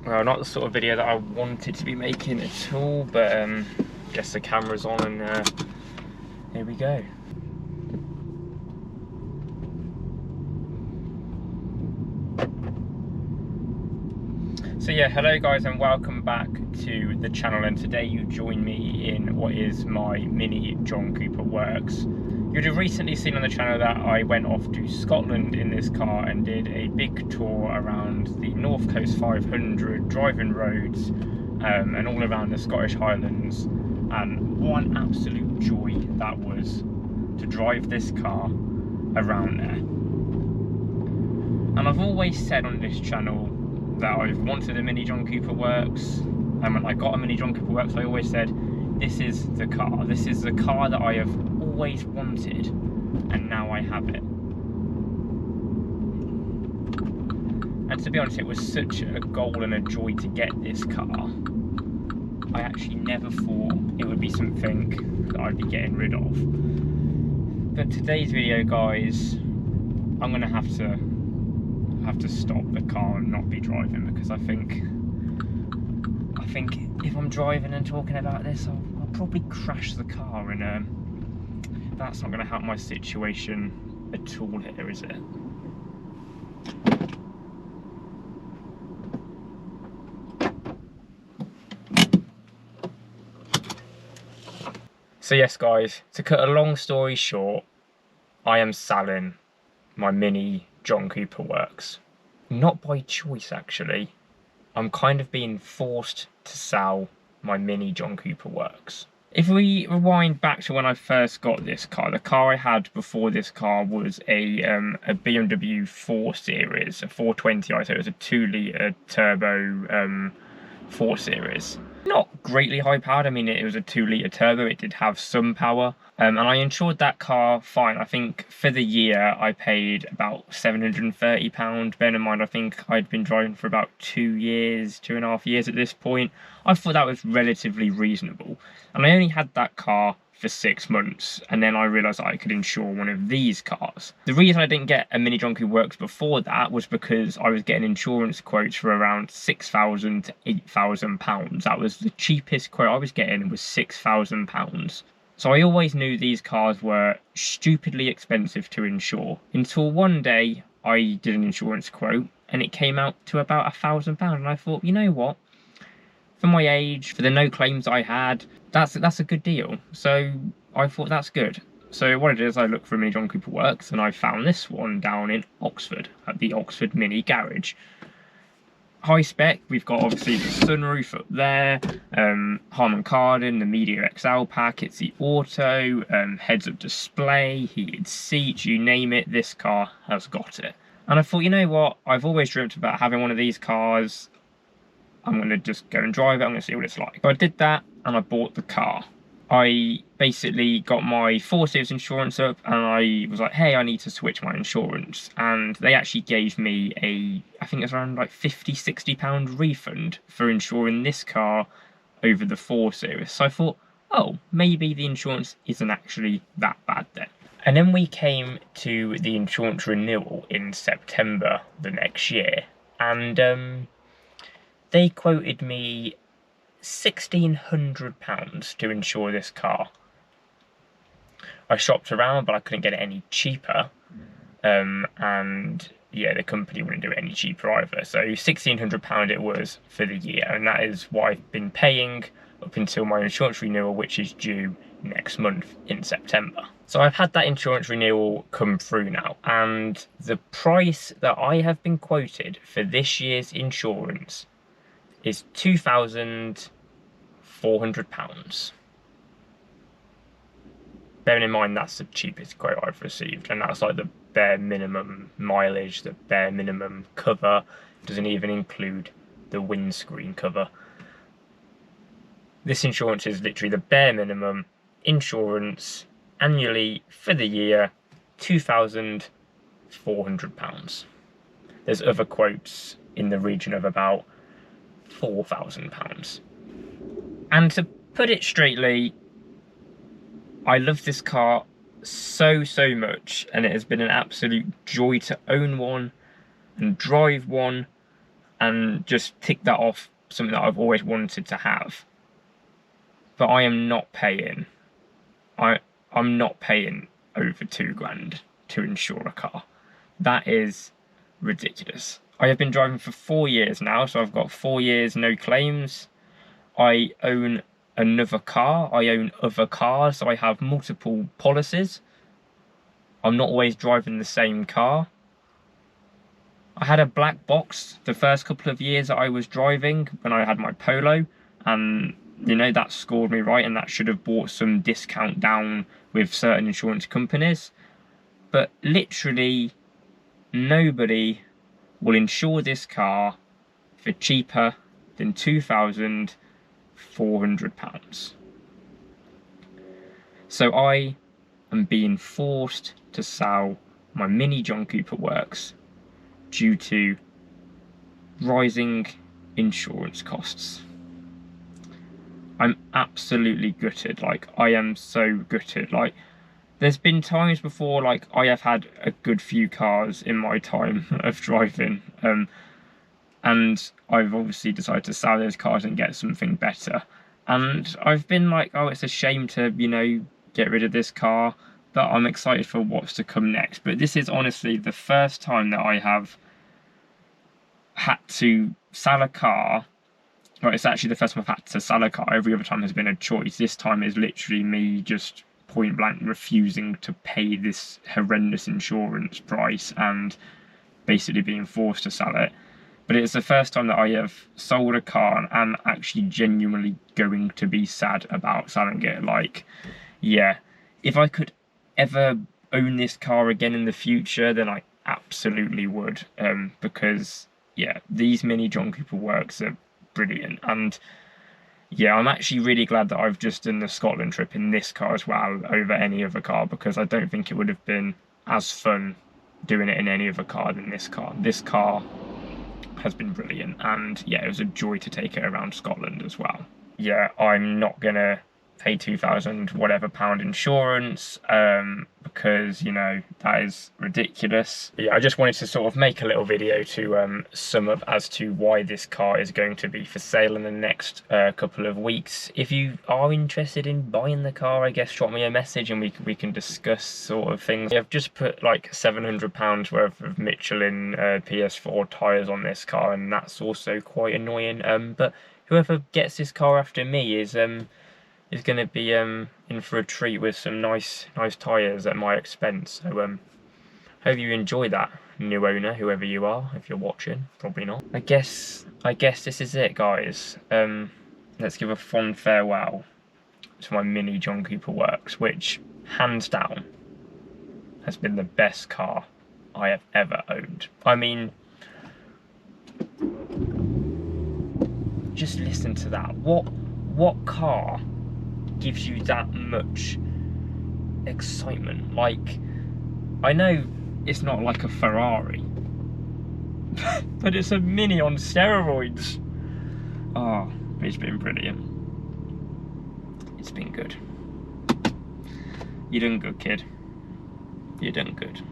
Well, not the sort of video that I wanted to be making at all, but guess the camera's on and here we go. So yeah, hello guys and welcome back to the channel, and today you join me in what is my mini John Cooper works. You'd have recently seen on the channel that I went off to Scotland in this car and did a big tour around the North Coast 500 driving roads and all around the Scottish Highlands, and what an absolute joy that was to drive this car around there. And I've always said on this channel that I've wanted a mini John Cooper works, and when I got a mini John Cooper works I always said this is the car that I have always wanted, and now I have it. And to be honest, it was such a goal and a joy to get this car. I actually never thought it would be something that I'd be getting rid of. But today's video, guys, I'm gonna have to stop the car and not be driving, because I think if I'm driving and talking about this, I'll probably crash the car, and that's not going to help my situation at all here, is it? So yes guys, to cut a long story short, I am selling my mini John Cooper works. Not by choice actually, I'm kind of being forced to sell my mini John Cooper works. If we rewind back to when I first got this car, the car I had before this car was a BMW 4 Series, a 420i, so it was a 2-litre turbo 4 Series. Not greatly high powered, I mean it was a 2-litre turbo, it did have some power, and I insured that car fine. I think for the year I paid about £730, bearing in mind I think I'd been driving for about 2.5 years at this point. I thought that was relatively reasonable, and I only had that car for 6 months, and then I realised that I could insure one of these cars. The reason I didn't get a mini John Cooper works before that was because I was getting insurance quotes for around £6,000 to £8,000. That was the cheapest quote I was getting, was £6,000. So I always knew these cars were stupidly expensive to insure, until one day I did an insurance quote and it came out to about £1,000, and I thought, you know what, for my age, for the no claims I had, that's a good deal. So I thought that's good. So what I did is I looked for a mini John Cooper works, and I found this one down in Oxford at the Oxford Mini Garage. High spec, we've got obviously the sunroof up there, Harman Kardon, the Media XL pack, it's the auto, heads up display, heated seats, you name it, this car has got it. And I thought, you know what, I've always dreamt about having one of these cars. I'm going to just go and drive it, I'm going to see what it's like. So I did that and I bought the car. I basically got my 4 Series insurance up, and I was like, hey, I need to switch my insurance. And they actually gave me I think it was around like £50–60 refund for insuring this car over the 4 Series. So I thought, oh, maybe the insurance isn't actually that bad then. And then we came to the insurance renewal in September the next year, and they quoted me £1,600 to insure this car. I shopped around, but I couldn't get it any cheaper, and yeah, the company wouldn't do it any cheaper either. So £1,600 it was for the year, and that is what I've been paying up until my insurance renewal, which is due next month in September. So I've had that insurance renewal come through now, and the price that I have been quoted for this year's insurance is £2,400. Bearing in mind that's the cheapest quote I've received, and that's like the bare minimum mileage, the bare minimum cover. It doesn't even include the windscreen cover. This insurance is literally the bare minimum insurance annually for the year, £2,400. There's other quotes in the region of about £4,000. And to put it straightly, I love this car so much, and it has been an absolute joy to own one and drive one, and just tick that off, something that I've always wanted to have. But I am not paying. I'm not paying over £2,000 to insure a car. That is ridiculous. I have been driving for 4 years now, so I've got 4 years no claims. I own another car. I own other cars, so I have multiple policies. I'm not always driving the same car. I had a black box the first couple of years that I was driving when I had my Polo, and you know, that scored me right, and that should have brought some discount down with certain insurance companies. But literally nobody will insure this car for cheaper than £2,400. So I am being forced to sell my Mini John Cooper Works due to rising insurance costs. I'm absolutely gutted. Like, I am so gutted. Like, there's been times before, like, I have had a good few cars in my time of driving, and I've obviously decided to sell those cars and get something better. And I've been like, oh, it's a shame to, you know, get rid of this car, but I'm excited for what's to come next. But this is honestly the first time that I have had to sell a car. Well, it's actually the first time I've had to sell a car. Every other time has been a choice. This time is literally me just point blank refusing to pay this horrendous insurance price and basically being forced to sell it. But it's the first time that I have sold a car and am actually genuinely going to be sad about selling it. Like, yeah, if I could ever own this car again in the future, then I absolutely would, because yeah, these Mini John Cooper Works are brilliant. And yeah, I'm actually really glad that I've just done the Scotland trip in this car as well over any other car, because I don't think it would have been as fun doing it in any other car than this car. This car has been brilliant, and yeah, it was a joy to take it around Scotland as well. Yeah, I'm not gonna pay £2,000 whatever pound insurance, because, you know, that is ridiculous. Yeah, I just wanted to sort of make a little video to sum up as to why this car is going to be for sale in the next couple of weeks. If you are interested in buying the car, I guess drop me a message and we can discuss sort of things. I've just put like £700 worth of Michelin PS4 tyres on this car, and that's also quite annoying. But whoever gets this car after me is going to be in for a treat with some nice tyres at my expense. So hope you enjoy that, new owner, whoever you are. If you're watching, probably not. I guess this is it, guys. Let's give a fond farewell to my Mini John Cooper Works, which hands down has been the best car I have ever owned. I mean, just listen to that. What car gives you that much excitement? Like, I know it's not like a Ferrari, but it's a Mini on steroids. Oh, it's been brilliant. It's been good. You done good, kid. You done good.